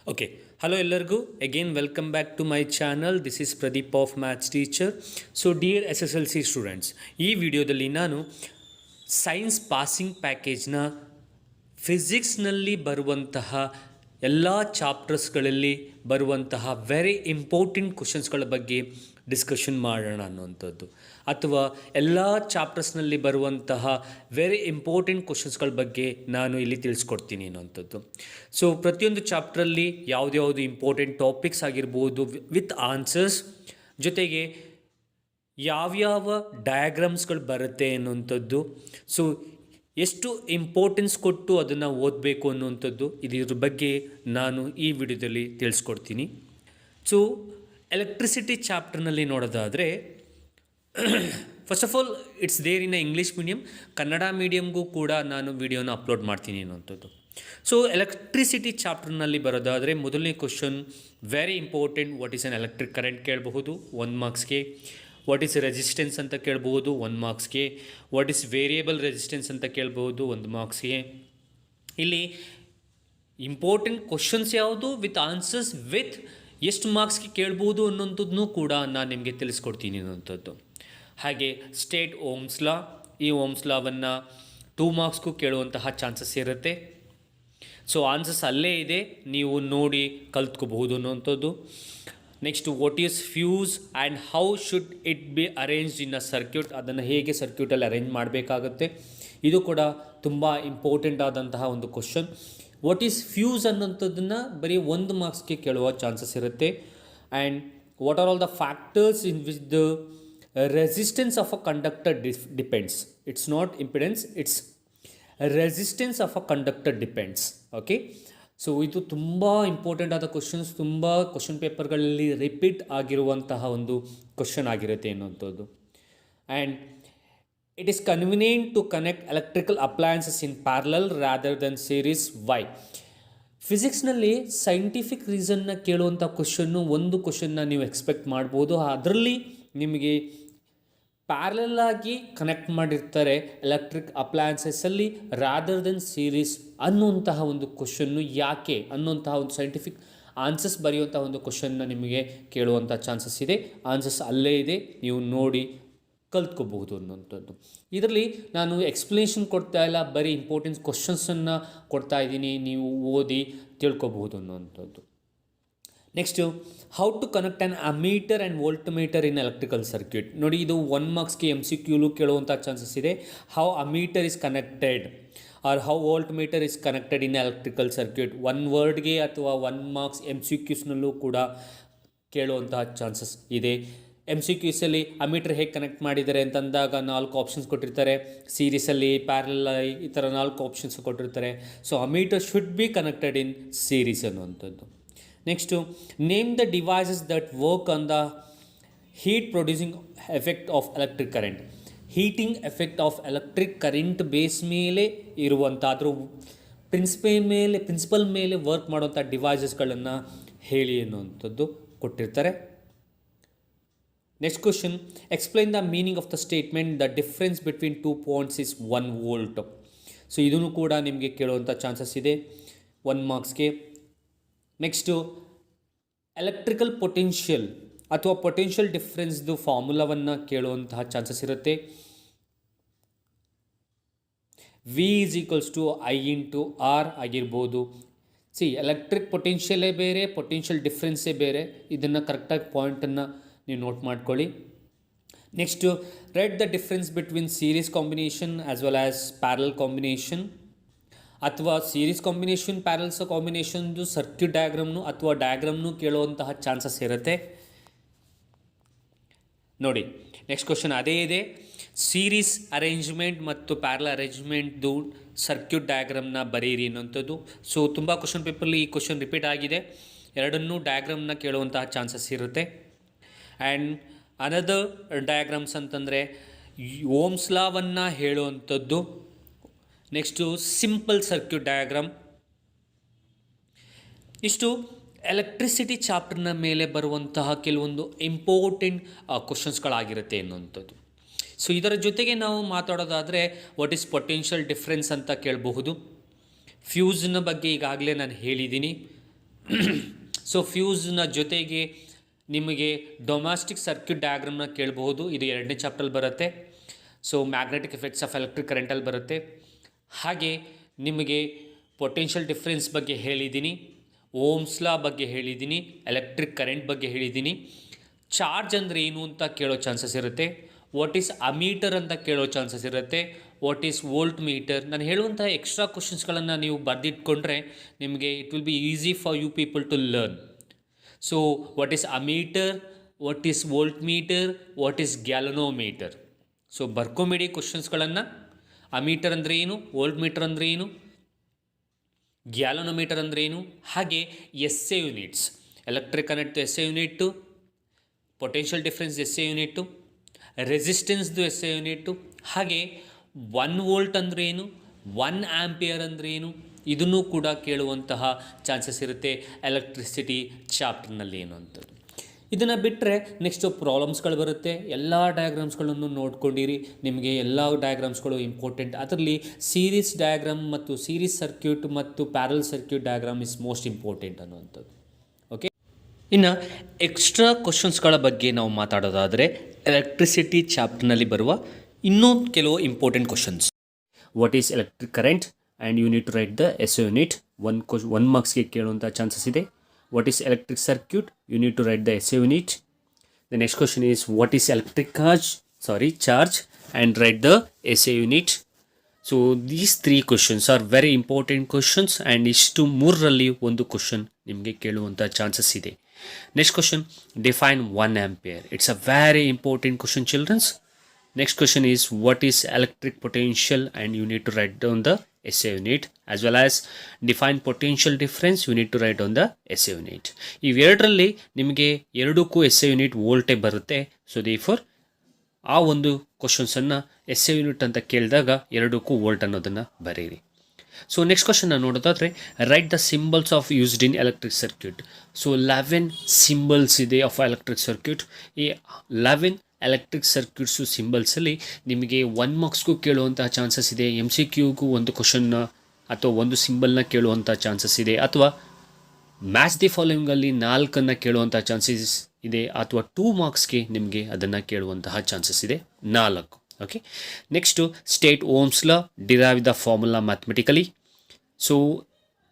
Okay, hello ಎಲ್ಲರಿಗೂ again welcome back to my channel. This is Pradeep of maths teacher. So dear SSLC students, ಈ ವಿಡಿಯೋದಲ್ಲಿ ನಾನು science passing ಪ್ಯಾಕೇಜ್ನ ಫಿಸಿಕ್ಸ್ನಲ್ಲಿ ಬರುವಂತಹ ಎಲ್ಲ ಚಾಪ್ಟರ್ಸ್ಗಳಲ್ಲಿ ಬರುವಂತಹ ವೆರಿ ಇಂಪಾರ್ಟೆಂಟ್ ಕ್ವಶನ್ಸ್ಗಳ ಬಗ್ಗೆ ಡಿಸ್ಕಷನ್ ಮಾಡೋಣ ಅನ್ನುವಂಥದ್ದು, ಅಥವಾ ಎಲ್ಲ ಚಾಪ್ಟರ್ಸ್ನಲ್ಲಿ ಬರುವಂತಹ ವೆರಿ ಇಂಪಾರ್ಟೆಂಟ್ ಕ್ವಶನ್ಸ್ಗಳ ಬಗ್ಗೆ ನಾನು ಇಲ್ಲಿ ತಿಳಿಸ್ಕೊಡ್ತೀನಿ ಅನ್ನುವಂಥದ್ದು. ಸೊ ಪ್ರತಿಯೊಂದು ಚಾಪ್ಟ್ರಲ್ಲಿ ಯಾವುದ್ಯಾವುದು ಇಂಪಾರ್ಟೆಂಟ್ ಟಾಪಿಕ್ಸ್ ಆಗಿರ್ಬೋದು ವಿತ್ ಆನ್ಸರ್ಸ್, ಜೊತೆಗೆ ಯಾವ್ಯಾವ ಡಯಾಗ್ರಾಮ್ಸ್ಗಳು ಬರುತ್ತೆ ಅನ್ನುವಂಥದ್ದು, ಸೊ ಎಷ್ಟು ಇಂಪಾರ್ಟೆನ್ಸ್ ಕೊಟ್ಟು ಅದನ್ನು ಓದಬೇಕು ಅನ್ನುವಂಥದ್ದು, ಇದ್ರ ಬಗ್ಗೆ ನಾನು ಈ ವಿಡಿಯೋದಲ್ಲಿ ತಿಳಿಸ್ಕೊಡ್ತೀನಿ. ಸೊ ಎಲೆಕ್ಟ್ರಿಸಿಟಿ ಚಾಪ್ಟರ್ನಲ್ಲಿ ನೋಡೋದಾದರೆ, first of all it's there in English medium, Kannada ಮೀಡಿಯಮ್ಗೂ ಕೂಡ ನಾನು ವಿಡಿಯೋನ ಅಪ್ಲೋಡ್ ಮಾಡ್ತೀನಿ ಅನ್ನುವಂಥದ್ದು. ಸೊ ಎಲೆಕ್ಟ್ರಿಸಿಟಿ ಚಾಪ್ಟರ್ನಲ್ಲಿ ಬರೋದಾದರೆ ಮೊದಲನೇ question very important. What is an electric current ಕೇಳಬಹುದು 1 ಮಾರ್ಕ್ಸ್ಗೆ. ವಾಟ್ ಈಸ್ ರೆಸಿಸ್ಟೆನ್ಸ್ ಅಂತ ಕೇಳ್ಬೋದು 1 ಮಾರ್ಕ್ಸ್ಗೆ. ವಾಟ್ ಈಸ್ ವೇರಿಯೇಬಲ್ ರೆಸಿಸ್ಟೆನ್ಸ್ ಅಂತ ಕೇಳ್ಬೋದು 1 ಮಾರ್ಕ್ಸ್ಗೆ. ಇಲ್ಲಿ ಇಂಪಾರ್ಟೆಂಟ್ ಕ್ವಶನ್ಸ್ ಯಾವುದು ವಿತ್ ಆನ್ಸರ್ಸ್ ವಿತ್ ಎಷ್ಟು ಮಾರ್ಕ್ಸ್ಗೆ ಕೇಳ್ಬೋದು ಅನ್ನೋಂಥದ್ದನ್ನು ಕೂಡ ನಾನು ನಿಮಗೆ ತಿಳಿಸ್ಕೊಡ್ತೀನಿ ಅನ್ನೋಂಥದ್ದು. ಹಾಗೆ ಸ್ಟೇಟ್ ಓಮ್ಸ್ ಲಾ, ಈ ಓಮ್ಸ್ ಲಾವನ್ನು 2 ಮಾರ್ಕ್ಸ್ಗೂ ಕೇಳುವಂತಹ ಚಾನ್ಸಸ್ ಇರುತ್ತೆ. ಸೊ ಆನ್ಸರ್ಸ್ ಅಲ್ಲೇ ಇದೆ, ನೀವು ನೋಡಿ ಕಲ್ತ್ಕೋಬಹುದು ಅನ್ನೋಂಥದ್ದು. Next what is fuse and how should it be arranged in a circuit, ಅದನ್ನು ಹೇಗೆ ಸರ್ಕ್ಯೂಟಲ್ಲಿ ಅರೇಂಜ್ ಮಾಡಬೇಕಾಗುತ್ತೆ, ಇದು ಕೂಡ ತುಂಬ ಇಂಪಾರ್ಟೆಂಟ್ ಆದಂತಹ ಒಂದು ಕ್ವಶನ್. ವಾಟ್ ಈಸ್ ಫ್ಯೂಸ್ ಅನ್ನೋಂಥದ್ದನ್ನು ಬರೀ 1 ಮಾರ್ಕ್ಸ್ಗೆ ಕೇಳುವ ಚಾನ್ಸಸ್ ಇರುತ್ತೆ. And what are all the factors in which the resistance of a conductor depends. It's not impedance, it's resistance of a conductor depends. Okay, so ಇದು ತುಂಬ important ಆದ questions, ತುಂಬ question ಪೇಪರ್ಗಳಲ್ಲಿ repeat ಆಗಿರುವಂತಹ ಒಂದು question ಆಗಿರುತ್ತೆ ಅನ್ನುವಂಥದ್ದು. And it is convenient to connect electrical appliances in parallel rather than series. Why? ಫಿಸಿಕ್ಸ್ನಲ್ಲಿ scientific ರೀಸನ್ನ ಕೇಳುವಂಥ ಕ್ವಶನ್ನು ಒಂದು ಕ್ವಶನ್ನ ನೀವು ಎಕ್ಸ್ಪೆಕ್ಟ್ ಮಾಡ್ಬೋದು. ಅದರಲ್ಲಿ ನಿಮಗೆ ಪ್ಯಾರಲಲ್ ಆಗಿ ಕನೆಕ್ಟ್ ಮಾಡಿರ್ತಾರೆ ಎಲೆಕ್ಟ್ರಿಕ್ ಅಪ್ಲಯನ್ಸಸ್ಸಲ್ಲಿ ರಾದರ್ ದೆನ್ ಸೀರೀಸ್ ಅನ್ನುವಂತಹ ಒಂದು ಕ್ವಶನ್ನು ಯಾಕೆ ಅನ್ನುವಂತಹ ಒಂದು ಸೈಂಟಿಫಿಕ್ ಆನ್ಸರ್ಸ್ ಬರೆಯುವಂಥ ಒಂದು ಕ್ವಶನ್ನ ನಿಮಗೆ ಕೇಳುವಂಥ ಚಾನ್ಸಸ್ ಇದೆ. ಆನ್ಸರ್ಸ್ ಅಲ್ಲೇ ಇದೆ, ನೀವು ನೋಡಿ ಕಲ್ತ್ಕೋಬಹುದು ಅನ್ನುವಂಥದ್ದು. ಇದರಲ್ಲಿ ನಾನು ಎಕ್ಸ್ಪ್ಲನೇಷನ್ ಕೊಡ್ತಾ ಇಲ್ಲ, ಬರೀ ಇಂಪಾರ್ಟೆನ್ಸ್ ಕ್ವಶನ್ಸನ್ನು ಕೊಡ್ತಾ ಇದ್ದೀನಿ, ನೀವು ಓದಿ ತಿಳ್ಕೊಬಹುದು ಅನ್ನುವಂಥದ್ದು. Next how to connect an ammeter and voltmeter in electrical circuit. ನೋಡಿ, ಇದು 1 ಮಾರ್ಕ್ಸ್ಗೆ MCQಲು ಕೇಳುವಂಥ ಚಾನ್ಸಸ್ ಇದೆ. How ammeter is connected or how voltmeter is connected in electrical circuit. 1 ವರ್ಡ್ಗೆ ಅಥವಾ 1 ಮಾರ್ಕ್ಸ್ MCQಸ್ನಲ್ಲೂ ಕೂಡ ಕೇಳುವಂತಹ ಚಾನ್ಸಸ್ ಇದೆ. MCQಸಲ್ಲಿ ಅಮೀಟರ್ ಹೇಗೆ ಕನೆಕ್ಟ್ ಮಾಡಿದ್ದಾರೆ ಅಂತಂದಾಗ 4 ಆಪ್ಷನ್ಸ್ ಕೊಟ್ಟಿರ್ತಾರೆ, ಸೀರೀಸಲ್ಲಿ ಪ್ಯಾರಲಲ್ ಈ ಥರ 4 ಆಪ್ಷನ್ಸ್ ಕೊಟ್ಟಿರ್ತಾರೆ. So ammeter should be connected in series ಅನ್ನುವಂಥದ್ದು. Next name the devices that work on the heat producing effect of electric current. Heating effect of electric current base ಮೇಲೆ ಇರುವಂಥ ಅದ್ರ ಪ್ರಿನ್ಸಿಪಲ್ ಮೇಲೆ work ಮಾಡುವಂಥ ಡಿವೈಸಸ್ಗಳನ್ನು ಹೇಳಿ ಅನ್ನುವಂಥದ್ದು ಕೊಟ್ಟಿರ್ತಾರೆ. Next question explain the meaning of the statement the difference between 2 points is 1 volt. So ಇದನ್ನು ಕೂಡ ನಿಮಗೆ ಕೇಳುವಂಥ ಚಾನ್ಸಸ್ ಇದೆ 1 ಮಾರ್ಕ್ಸ್ಗೆ. ನೆಕ್ಸ್ಟು ಎಲೆಕ್ಟ್ರಿಕಲ್ ಪೊಟೆನ್ಷಿಯಲ್ ಅಥವಾ ಪೊಟೆನ್ಷಿಯಲ್ ಡಿಫ್ರೆನ್ಸ್ದು ಫಾರ್ಮುಲಾವನ್ನು ಕೇಳುವಂತಹ ಚಾನ್ಸಸ್ ಇರುತ್ತೆ. V is equals to I into R ಆಗಿರ್ಬೋದು. ಎಲೆಕ್ಟ್ರಿಕ್ ಪೊಟೆನ್ಷಿಯಲೇ ಬೇರೆ, ಪೊಟೆನ್ಷಿಯಲ್ ಡಿಫ್ರೆನ್ಸೇ ಬೇರೆ. ಇದನ್ನು ಕರೆಕ್ಟಾಗಿ ಪಾಯಿಂಟನ್ನು ನೀವು ನೋಟ್ ಮಾಡ್ಕೊಳ್ಳಿ. Next right the difference between series combination as well as parallel combination, ಅಥವಾ ಸೀರೀಸ್ ಕಾಂಬಿನೇಷನ್ ಪ್ಯಾರಲ್ಸ್ ಕಾಂಬಿನೇಷನ್ದು ಸರ್ಕ್ಯೂಟ್ ಡಯಾಗ್ರಾಮ್ನು ಅಥವಾ ಡಯಾಗ್ರಾಮ್ನು ಕೇಳುವಂತಹ ಚಾನ್ಸಸ್ ಇರುತ್ತೆ. ನೋಡಿ, ನೆಕ್ಸ್ಟ್ ಕ್ವಶನ್ ಅದೇ ಇದೆ. ಸೀರೀಸ್ ಅರೇಂಜ್ಮೆಂಟ್ ಮತ್ತು ಪ್ಯಾರಲ್ ಅರೇಂಜ್ಮೆಂಟ್ದು ಸರ್ಕ್ಯೂಟ್ ಡಯಾಗ್ರಾಮ್ನ ಬರೀರಿ ಅನ್ನೋಂಥದ್ದು. ಸೊ ತುಂಬ ಕ್ವಶನ್ ಪೇಪರಲ್ಲಿ ಈ ಕ್ವಶನ್ ರಿಪೀಟ್ ಆಗಿದೆ, ಎರಡನ್ನೂ ಡಯಾಗ್ರಾಮ್ನ ಕೇಳುವಂತಹ ಚಾನ್ಸಸ್ ಇರುತ್ತೆ. ಆ್ಯಂಡ್ ಅನದರ್ ಡಯಾಗ್ರಾಮ್ಸ್ ಅಂತಂದರೆ ಓಮ್ಸ್ ಲಾವನ್ನು ಹೇಳುವಂಥದ್ದು. Next simple circuit diagram. ಇಷ್ಟು ಎಲೆಕ್ಟ್ರಿಸಿಟಿ ಚಾಪ್ಟರ್ನ ಮೇಲೆ ಬರುವಂತಹ ಕೆಲವೊಂದು ಇಂಪಾರ್ಟೆಂಟ್ ಕ್ವಶನ್ಸ್ಗಳಾಗಿರುತ್ತೆ ಅನ್ನುವಂಥದ್ದು. ಸೊ ಇದರ ಜೊತೆಗೆ ನಾವು ಮಾತಾಡೋದಾದರೆ ವಾಟ್ ಈಸ್ ಪೊಟೆನ್ಷಿಯಲ್ ಡಿಫ್ರೆನ್ಸ್ ಅಂತ ಕೇಳಬಹುದು. ಫ್ಯೂಸ್ನ ಬಗ್ಗೆ ಈಗಾಗಲೇ ನಾನು ಹೇಳಿದ್ದೀನಿ. ಸೊ ಫ್ಯೂಸ್ನ ಜೊತೆಗೆ ನಿಮಗೆ ಡೊಮ್ಯಾಸ್ಟಿಕ್ ಸರ್ಕ್ಯೂಟ್ ಡಯಾಗ್ರಾಮ್ನ ಕೇಳಬಹುದು, ಇದು 2ನೇ ಚಾಪ್ಟರ್ ಬರುತ್ತೆ. So magnetic effects of electric ಕರೆಂಟಲ್ಲಿ ಬರುತ್ತೆ. ಹಾಗೆ ನಿಮಗೆ ಪೊಟೆನ್ಷಿಯಲ್ ಡಿಫ್ರೆನ್ಸ್ ಬಗ್ಗೆ ಹೇಳಿದ್ದೀನಿ, ಓಮ್ಸ್ ಲಾ ಬಗ್ಗೆ ಹೇಳಿದ್ದೀನಿ, ಎಲೆಕ್ಟ್ರಿಕ್ ಕರೆಂಟ್ ಬಗ್ಗೆ ಹೇಳಿದ್ದೀನಿ. ಚಾರ್ಜ್ ಅಂದರೆ ಏನು ಅಂತ ಕೇಳೋ ಚಾನ್ಸಸ್ ಇರುತ್ತೆ. ವಾಟ್ ಈಸ್ ಅಮೀಟರ್ ಅಂತ ಕೇಳೋ ಚಾನ್ಸಸ್ ಇರುತ್ತೆ. What is voltmeter. ನಾನು ಹೇಳುವಂಥ ಎಕ್ಸ್ಟ್ರಾ ಕ್ವಶನ್ಸ್ಗಳನ್ನು ನೀವು ಬರೆದಿಟ್ಕೊಂಡ್ರೆ ನಿಮಗೆ it will be easy for you people to learn. So what is ammeter, what is voltmeter, what is galvanometer. So ಬರ್ಕೊಂಬಿಡಿ ಕ್ವಶನ್ಸ್ಗಳನ್ನು. ಅಮೀಟರ್ ಅಂದರೆ ಏನು, ವೋಲ್ಟ್ ಮೀಟರ್ ಅಂದರೆ ಏನು, ಗ್ಯಾಲನೋಮೀಟರ್ ಅಂದರೆ ಏನು, ಹಾಗೆ S I units, electric current S I unit, potential difference S I unit, ರೆಸಿಸ್ಟೆನ್ಸ್ದು ಎಸ್ ಎ ಯೂನಿಟ್ಟು, ಹಾಗೆ 1 ವೋಲ್ಟ್ ಅಂದರೆ ಏನು, 1 ಆಂಪಿಯರ್ ಅಂದರೆ ಏನು, ಇದನ್ನು ಕೂಡ ಕೇಳುವಂತಹ ಚಾನ್ಸಸ್ ಇರುತ್ತೆ ಎಲೆಕ್ಟ್ರಿಸಿಟಿ ಚಾಪ್ಟರ್ನಲ್ಲಿ ಏನು ಅಂಥದ್ದು. ಇದನ್ನು ಬಿಟ್ಟರೆ ನೆಕ್ಸ್ಟು ಪ್ರಾಬ್ಲಮ್ಸ್ಗಳು ಬರುತ್ತೆ. ಎಲ್ಲ ಡಯಾಗ್ರಾಮ್ಸ್ಗಳನ್ನು ನೋಡ್ಕೊಂಡಿರಿ, ನಿಮಗೆ ಎಲ್ಲ ಡಯಾಗ್ರಾಮ್ಸ್ಗಳು ಇಂಪಾರ್ಟೆಂಟ್. ಅದರಲ್ಲಿ ಸೀರೀಸ್ ಡಯಾಗ್ರಾಮ್ ಮತ್ತು ಸೀರೀಸ್ ಸರ್ಕ್ಯೂಟ್ ಮತ್ತು parallel circuit diagram is most important ಅನ್ನುವಂಥದ್ದು. ಓಕೆ, ಇನ್ನು ಎಕ್ಸ್ಟ್ರಾ ಕ್ವಶನ್ಸ್ಗಳ ಬಗ್ಗೆ ನಾವು ಮಾತಾಡೋದಾದರೆ ಎಲೆಕ್ಟ್ರಿಸಿಟಿ ಚಾಪ್ಟರ್ನಲ್ಲಿ ಬರುವ ಇನ್ನೂ ಕೆಲವು important questions. What is electric current and you need to write the SI unit. 1 ಮಾರ್ಕ್ಸ್ಗೆ ಕೇಳುವಂಥ ಚಾನ್ಸಸ್ ಇದೆ. What is electric circuit? You need to write the SI unit. The next question is what is electric charge and write the SI unit. So these 3 questions are very important questions and ಇಷ್ಟು 3ರಲ್ಲಿ ಒಂದು question ನಿಮಗೆ ಕೇಳುವಂಥ chances ಇದೆ. Next question, define 1 ampere. It's a very important question, children. Next question is what is electric potential and you need to write down the SI unit, as well as define potential difference. You need to write down the SI unit. ಇವೆರಡರಲ್ಲಿ ನಿಮಗೆ ಎರಡಕ್ಕೂ SI unit ವೋಲ್ಟೇ ಬರುತ್ತೆ. So therefore ಆ ಒಂದು ಕ್ವಶನ್ಸನ್ನು SI unit ಅಂತ ಕೇಳಿದಾಗ ಎರಡಕ್ಕೂ volt ಅನ್ನೋದನ್ನು ಬರೀರಿ. ಸೊ ನೆಕ್ಸ್ಟ್ ಕ್ವಶನ್ನ ನೋಡೋದಾದರೆ right the symbols of used in electric circuit. So 11 symbols ಇದೆ ಆಫ್ ಎಲೆಕ್ಟ್ರಿಕ್ ಸರ್ಕ್ಯೂಟ್. ಈ 11 ಎಲೆಕ್ಟ್ರಿಕ್ ಸರ್ಕ್ಯೂಟ್ಸು ಸಿಂಬಲ್ಸಲ್ಲಿ ನಿಮಗೆ 1 ಮಾರ್ಕ್ಸ್ಗೂ ಕೇಳುವಂಥ ಚಾನ್ಸಸ್ ಇದೆ, MCQಗೂ ಒಂದು ಕ್ವಶನ್ನ ಅಥವಾ ಒಂದು ಸಿಂಬಲ್ನ ಕೇಳುವಂಥ ಚಾನ್ಸಸ್ ಇದೆ, ಅಥವಾ ಮ್ಯಾಚ್ ದಿ ಫಾಲೋವಿಂಗಲ್ಲಿ 4 ಕೇಳುವಂಥ ಚಾನ್ಸಸ್ ಇದೆ, ಅಥವಾ 2 ಮಾರ್ಕ್ಸ್ಗೆ ನಿಮಗೆ ಅದನ್ನು ಕೇಳುವಂತಹ ಚಾನ್ಸಸ್ ಇದೆ 4. Okay, next state Ohm's law, derive the formula mathematically. So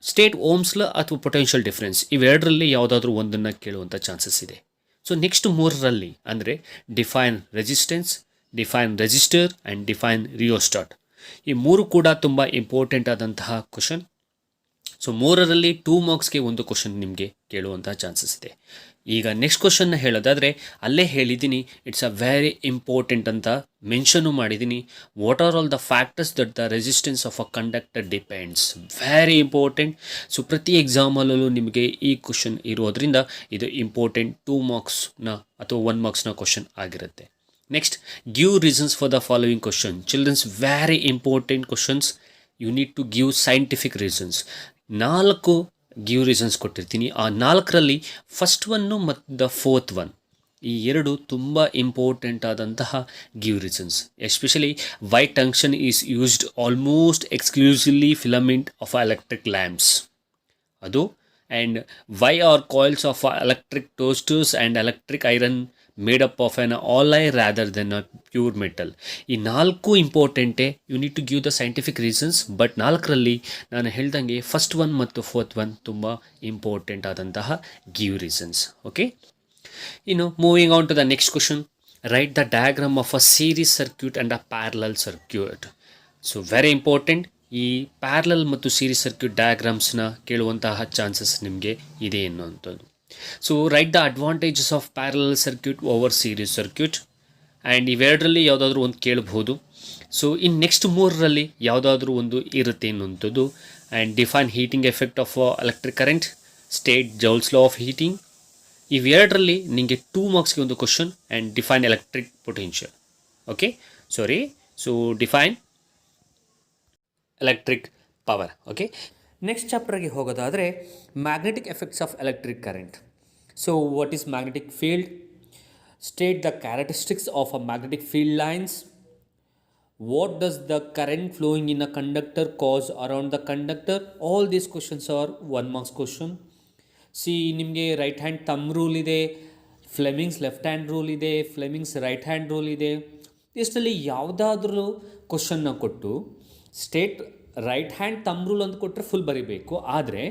state Ohm's law ಅಥವಾ ಪೊಟೆನ್ಷಿಯಲ್ ಡಿಫ್ರೆನ್ಸ್ ಇವೆರಡರಲ್ಲಿ ಯಾವುದಾದ್ರೂ ಒಂದನ್ನು ಕೇಳುವಂಥ ಚಾನ್ಸಸ್ ಇದೆ. ಸೊ ನೆಕ್ಸ್ಟ್ 3ರಲ್ಲಿ ಅಂದರೆ define resistance, define resistor and define rheostat. ಈ 3 ಕೂಡ ತುಂಬ ಇಂಪಾರ್ಟೆಂಟ್ ಆದಂತಹ ಕ್ವಶನ್. ಸೊ 3ರಲ್ಲಿ 2 ಮಾರ್ಕ್ಸ್ಗೆ ಒಂದು ಕ್ವಶನ್ ನಿಮಗೆ ಕೇಳುವಂತಹ ಚಾನ್ಸಸ್ ಇದೆ. ಈಗ ನೆಕ್ಸ್ಟ್ ಕ್ವಶನ್ನ ಹೇಳೋದಾದರೆ ಅಲ್ಲೇ ಹೇಳಿದ್ದೀನಿ, ಇಟ್ಸ್ ಅ ವೆರಿ ಇಂಪಾರ್ಟೆಂಟ್ ಅಂತ ಮೆನ್ಷನ್ನು ಮಾಡಿದ್ದೀನಿ. What are all the factors that the resistance of a conductor depends. Very important. So ಪ್ರತಿ ಎಕ್ಸಾಮಲ್ಲೂ ನಿಮಗೆ ಈ ಕ್ವಶನ್ ಇರೋದ್ರಿಂದ ಇದು ಇಂಪಾರ್ಟೆಂಟ್ 2 ಮಾರ್ಕ್ಸ್ನ ಅಥವಾ 1 ಮಾರ್ಕ್ಸ್ನ ಕ್ವಶನ್ ಆಗಿರುತ್ತೆ. Next, give reasons for the following question. Childrens, very important questions. You need to give scientific reasons. 4 give reasons ಕೊಟ್ಟಿರ್ತೀನಿ. ಆ 4ರಲ್ಲಿ ಫಸ್ಟ್ ಒನ್ನು ಮತ್ತು ದ 4th ಒನ್, ಈ 2 ತುಂಬ ಇಂಪಾರ್ಟೆಂಟ್ ಆದಂತಹ give reasons. Especially why tungsten is used almost exclusively filament of electric lamps, ಅದು. And why are coils of electric toasters and electric iron made up of an ಆಲೈ rather than a pure metal. ಈ 4 ಇಂಪಾರ್ಟೆಂಟೇ. You need to give the scientific reasons. But 4ರಲ್ಲಿ ನಾನು ಹೇಳ್ದಂಗೆ first one ಮತ್ತು 4th one ತುಂಬ important ಆದಂತಹ give reasons. Okay, ಇನ್ನು moving on to the next question, write the diagram of a series circuit and a parallel circuit. So very important. ಈ parallel ಮತ್ತು series circuit ಡಯಾಗ್ರಾಮ್ಸ್ನ ಕೇಳುವಂತಹ chances ನಿಮಗೆ ಇದೆ ಅನ್ನುವಂಥದ್ದು. So write the advantages of parallel circuit over series circuit. And ಇವೆರಡರಲ್ಲಿ ಯಾವುದಾದ್ರೂ ಒಂದು ಕೇಳಬಹುದು. ಸೊ ಇನ್ನು ನೆಕ್ಸ್ಟ್ 3ರಲ್ಲಿ ಯಾವುದಾದ್ರೂ ಒಂದು ಇರುತ್ತೆ ಅನ್ನುವಂಥದ್ದು. And define heating effect of electric current, state Joule's law of heating. ಇವೆರಡರಲ್ಲಿ ನಿಮಗೆ 2 ಮಾರ್ಕ್ಸ್ಗೆ ಒಂದು question. And define electric potential. Okay, so define electric power. Okay, next ಚಾಪ್ಟರ್ಗೆ ಹೋಗೋದಾದರೆ magnetic effects of electric current. So what is magnetic field, state the characteristics of a magnetic field lines, what does the current flowing in a conductor cause around the conductor. All these questions are 1 marks question. See ನಿಮಗೆ right hand thumb rule ಇದೆ, Fleming's left hand rule ಇದೆ, Fleming's right hand rule ಇದೆ. ಇಷ್ಟರಲ್ಲಿ ಯಾವುದಾದ್ರೂ ಕ್ವಶನ್ನ ಕೊಟ್ಟು state right hand thumb rule ಅಂತ ಕೊಟ್ಟರೆ ಫುಲ್ ಬರೀಬೇಕು. ಆದರೆ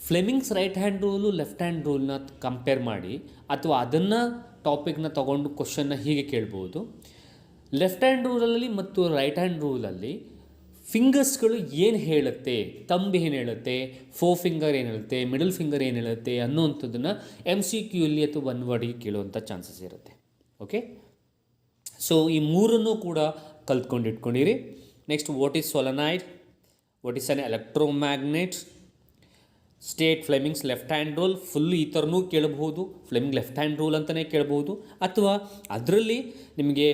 Fleming's right hand rule left hand ರೂಲ್ನ ಕಂಪೇರ್ ಮಾಡಿ ಅಥವಾ ಅದನ್ನು ಟಾಪಿಕ್ನ ತೊಗೊಂಡು ಕ್ವಶನ್ನ ಹೀಗೆ ಕೇಳ್ಬೋದು. ಲೆಫ್ಟ್ ಹ್ಯಾಂಡ್ ರೂಲಲ್ಲಿ ಮತ್ತು ರೈಟ್ ಹ್ಯಾಂಡ್ ರೂಲಲ್ಲಿ ಫಿಂಗರ್ಸ್ಗಳು ಏನು ಹೇಳುತ್ತೆ, ತಂಬ್ ಏನು ಹೇಳುತ್ತೆ, ಫಿಂಗರ್ ಏನು ಹೇಳುತ್ತೆ, ಮಿಡಲ್ ಫಿಂಗರ್ ಏನು ಹೇಳುತ್ತೆ ಅನ್ನೋವಂಥದ್ದನ್ನು MCQ ಅಲ್ಲಿ ಅಥವಾ ಒನ್ ವರ್ಡಿಗೆ ಕೇಳುವಂಥ ಚಾನ್ಸಸ್ ಇರುತ್ತೆ. ಓಕೆ, ಸೊ ಈ ಮೂರನ್ನು ಕೂಡ ಕಲ್ತ್ಕೊಂಡು ಇಟ್ಕೊಂಡಿರಿ. Next, what is solenoid, what is an electromagnet, state Fleming's left hand rule, full ಈ ಥರನೂ ಕೇಳಬಹುದು, ಫ್ಲೆಮಿಂಗ್ ಲೆಫ್ಟ್ ಹ್ಯಾಂಡ್ ರೂಲ್ ಅಂತಲೇ ಕೇಳ್ಬೋದು. ಅಥವಾ ಅದರಲ್ಲಿ ನಿಮಗೆ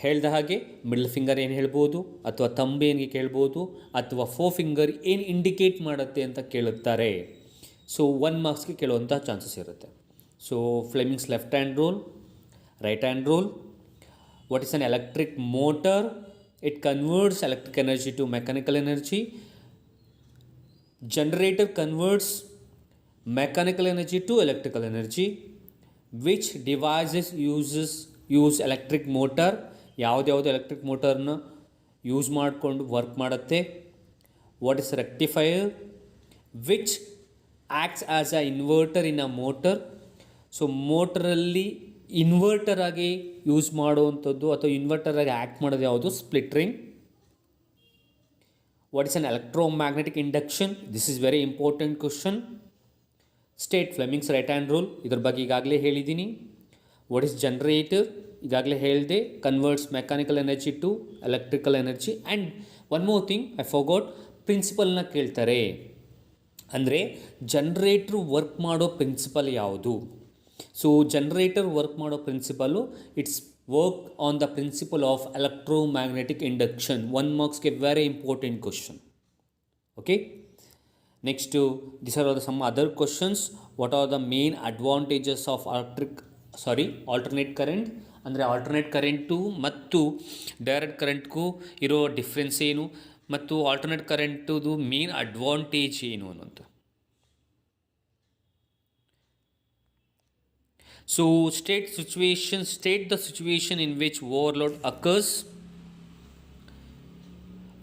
ಹೇಳ್ದ ಹಾಗೆ ಮಿಡಲ್ ಫಿಂಗರ್ ಏನು ಹೇಳ್ಬೋದು, ಅಥವಾ ತಂಬ್ ಏನಿಗೆ ಕೇಳ್ಬೋದು, ಅಥವಾ ಫಿಂಗರ್ ಏನು ಇಂಡಿಕೇಟ್ ಮಾಡುತ್ತೆ ಅಂತ ಕೇಳುತ್ತಾರೆ. ಸೊ 1 ಮಾರ್ಕ್ಸ್ಗೆ ಕೇಳುವಂಥ ಚಾನ್ಸಸ್ ಇರುತ್ತೆ. So Fleming's left hand rule, right hand rule. What is an electric motor, it converts electric energy to mechanical energy. Generator converts mechanical energy to electrical energy. Which devices use electric motor, ಯಾವ್ದು electric ಮೋಟರ್ನ use ಮಾಡಿಕೊಂಡು work ಮಾಡುತ್ತೆ. What is rectifier, which acts as a inverter in a motor. So ಮೋಟರಲ್ಲಿ inverter ಆಗಿ use ಮಾಡುವಂಥದ್ದು ಅಥವಾ inverter ಆಗಿ act ಮಾಡೋದು ಯಾವುದು, split ring. What is an electromagnetic induction? This is very important question. State Fleming's right hand rule, ಇದರ ಬಗ್ಗೆ ಈಗಾಗಲೇ ಹೇಳಿದ್ದೀನಿ. What is generator? ಈಗಾಗಲೇ ಹೇಳಿದೆ, converts mechanical energy to electrical energy. And one more thing I forgot, ಪ್ರಿನ್ಸಿಪಲ್ನ ಕೇಳ್ತಾರೆ. ಅಂದರೆ generator work ಮಾಡೋ ಪ್ರಿನ್ಸಿಪಲ್ ಯಾವುದು. ಸೊ ಜನರೇಟರ್ ವರ್ಕ್ ಮಾಡೋ principle it's work on the principle of electromagnetic induction. 1 marks ke very important question. Okay, next these are some other questions. What are the main advantages of alternate current? ಅಂದರೆ alternate current ಮತ್ತು direct ಕರೆಂಟ್ಗೂ ಇರೋ difference ಏನು, ಮತ್ತು alternate ಕರೆಂಟುದು main advantage ಏನು ಅನ್ನೋದು. So state the situation in which overload occurs.